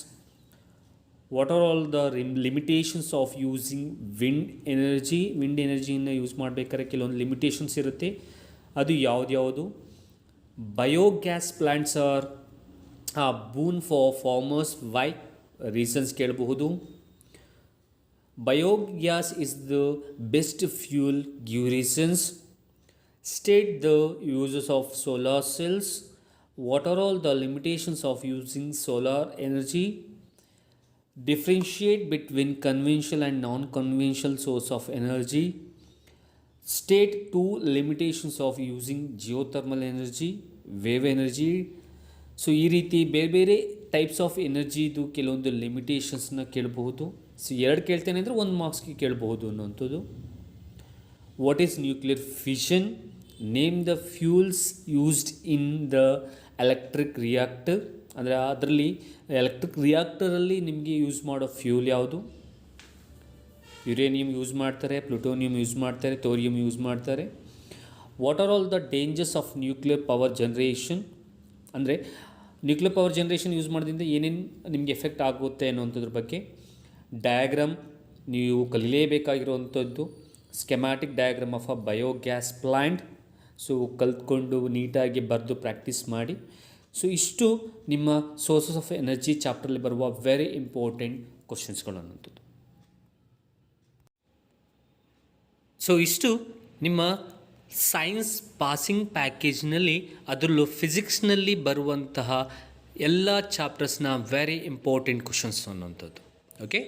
what are all the limitations of using wind energy. Wind ಎನರ್ಜಿಯನ್ನು use ಮಾಡಬೇಕಾದ್ರೆ ಕೆಲವೊಂದು limitations ಇರುತ್ತೆ, ಅದು ಯಾವುದು. Biogas plants are boon for farmers, why, reasons ಕೇಳಬಹುದು. Biogas is the best fuel, give reasons. State the uses of solar cells. What are all the limitations of using solar energy? Differentiate between conventional and non-conventional source of energy. State 2 limitations of using geothermal energy, wave energy. So ಈ ರೀತಿ ಬೇರೆ ಬೇರೆ types of ಎನರ್ಜಿದು ಕೆಲವೊಂದು ಲಿಮಿಟೇಷನ್ಸ್ನ ಕೇಳಬಹುದು. So 2 ಕೇಳ್ತೇನೆ ಅಂದರೆ 1 ಮಾರ್ಕ್ಸ್ಗೆ ಕೇಳಬಹುದು ಅನ್ನೋಂಥದ್ದು. What is nuclear fission, name the fuels used in the electric reactor, ಅಂದರೆ ಅದರಲ್ಲಿ ಎಲೆಕ್ಟ್ರಿಕ್ ರಿಯಾಕ್ಟರಲ್ಲಿ ನಿಮಗೆ ಯೂಸ್ ಮಾಡೋ ಫ್ಯೂಲ್ ಯಾವುದು? ಯುರೇನಿಯಂ ಯೂಸ್ ಮಾಡ್ತಾರೆ, ಪ್ಲುಟೋನಿಯಂ ಯೂಸ್ ಮಾಡ್ತಾರೆ, ಥೋರಿಯಂ ಯೂಸ್ ಮಾಡ್ತಾರೆ. What are all the dangers of nuclear power generation, ಅಂದರೆ ನ್ಯೂಕ್ಲಿಯರ್ ಪವರ್ ಜನ್ರೇಷನ್ ಯೂಸ್ ಮಾಡೋದ್ರಿಂದ ಏನೇನು ನಿಮಗೆ ಎಫೆಕ್ಟ್ ಆಗುತ್ತೆ ಅನ್ನೋಂಥದ್ರ ಬಗ್ಗೆ ಡಯಾಗ್ರಾಮ್ ನೀವು ಕಲಿಯಲೇಬೇಕಾಗಿರುವಂಥದ್ದು. Schematic diagram of a biogas plant. So ಕಲ್ತ್ಕೊಂಡು ನೀಟಾಗಿ ಬರೆದು ಪ್ರಾಕ್ಟೀಸ್ ಮಾಡಿ. ಸೊ ಇಷ್ಟು ನಿಮ್ಮ ಸೋರ್ಸಸ್ ಆಫ್ ಎನರ್ಜಿ ಚಾಪ್ಟ್ರಲ್ಲಿ ಬರುವ ವೆರಿ ಇಂಪಾರ್ಟೆಂಟ್ ಕ್ವಶನ್ಸ್ಗಳು ಅನ್ನೋಂಥದ್ದು. ಸೊ ಇಷ್ಟು ನಿಮ್ಮ ಸೈನ್ಸ್ ಪಾಸಿಂಗ್ ಪ್ಯಾಕೇಜ್ನಲ್ಲಿ, ಅದರಲ್ಲೂ ಫಿಸಿಕ್ಸ್ನಲ್ಲಿ ಬರುವಂತಹ ಎಲ್ಲ ಚಾಪ್ಟರ್ಸ್ನ ವೆರಿ ಇಂಪಾರ್ಟೆಂಟ್ ಕ್ವಶನ್ಸ್ ಅನ್ನೋಂಥದ್ದು. ಓಕೆ,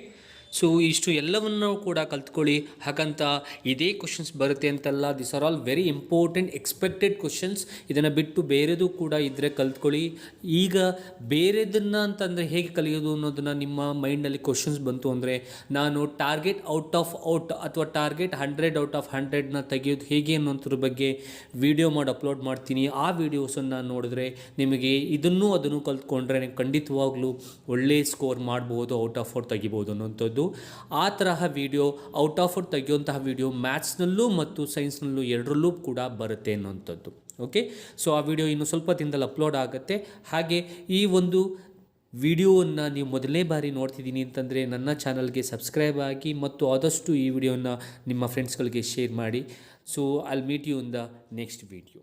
ಸೊ ಇಷ್ಟು ಎಲ್ಲವನ್ನು ಕೂಡ ಕಲ್ತ್ಕೊಳ್ಳಿ. ಹಾಗಂತ ಇದೇ ಕ್ವಶನ್ಸ್ ಬರುತ್ತೆ ಅಂತಲ್ಲ, this are all very important expected questions. ಇದನ್ನು ಬಿಟ್ಟು ಬೇರೆದು ಕೂಡ ಇದ್ದರೆ ಕಲ್ತ್ಕೊಳ್ಳಿ. ಈಗ ಬೇರೆದನ್ನು ಅಂತಂದರೆ ಹೇಗೆ ಕಲಿಯೋದು ಅನ್ನೋದನ್ನು ನಿಮ್ಮ ಮೈಂಡಲ್ಲಿ ಕ್ವಶನ್ಸ್ ಬಂತು ಅಂದರೆ, ನಾನು ಟಾರ್ಗೆಟ್ ಔಟ್ ಅಥವಾ ಟಾರ್ಗೆಟ್ 100 ಔಟ್ ಆಫ್ 100ನ ತೆಗೆಯೋದು ಹೇಗೆ ಅನ್ನೋಂಥದ್ರ ಬಗ್ಗೆ ವಿಡಿಯೋ ಮಾಡಿ ಅಪ್ಲೋಡ್ ಮಾಡ್ತೀನಿ. ಆ ವಿಡಿಯೋಸನ್ನು ನೋಡಿದ್ರೆ ನಿಮಗೆ ಅದನ್ನು ಕಲ್ತ್ಕೊಂಡ್ರೆ ನೀವು ಖಂಡಿತವಾಗ್ಲೂ ಒಳ್ಳೆ ಸ್ಕೋರ್ ಮಾಡ್ಬೋದು, ಔಟ್ ಆಫ್ 4 ತೆಗಿಬೋದು ಅನ್ನೋಂಥದ್ದು. ಆ ತರಹ ವಿಡಿಯೋ, ಔಟ್ ಆಫ್ ಔಟ್ ತೆಗೆಯುವಂತಹ ವಿಡಿಯೋ ಮ್ಯಾಥ್ಸ್ನಲ್ಲೂ ಮತ್ತು ಸೈನ್ಸ್ನಲ್ಲೂ ಎರಡರಲ್ಲೂ ಕೂಡ ಬರುತ್ತೆ ಅನ್ನೋಂಥದ್ದು. ಓಕೆ, ಸೊ ಆ ವಿಡಿಯೋ ಇನ್ನು ಸ್ವಲ್ಪ ದಿನದಲ್ಲಿ ಅಪ್ಲೋಡ್ ಆಗುತ್ತೆ. ಹಾಗೆ ಈ ಒಂದು ವಿಡಿಯೋವನ್ನು ನೀವು ಮೊದಲನೇ ಬಾರಿ ನೋಡ್ತಿದ್ದೀನಿ ಅಂತಂದರೆ ನನ್ನ ಚಾನಲ್ಗೆ ಸಬ್ಸ್ಕ್ರೈಬ್ ಆಗಿ ಮತ್ತು ಆದಷ್ಟು ಈ ವಿಡಿಯೋನ ನಿಮ್ಮ ಫ್ರೆಂಡ್ಸ್ಗಳಿಗೆ ಶೇರ್ ಮಾಡಿ. So I will meet you in the next video.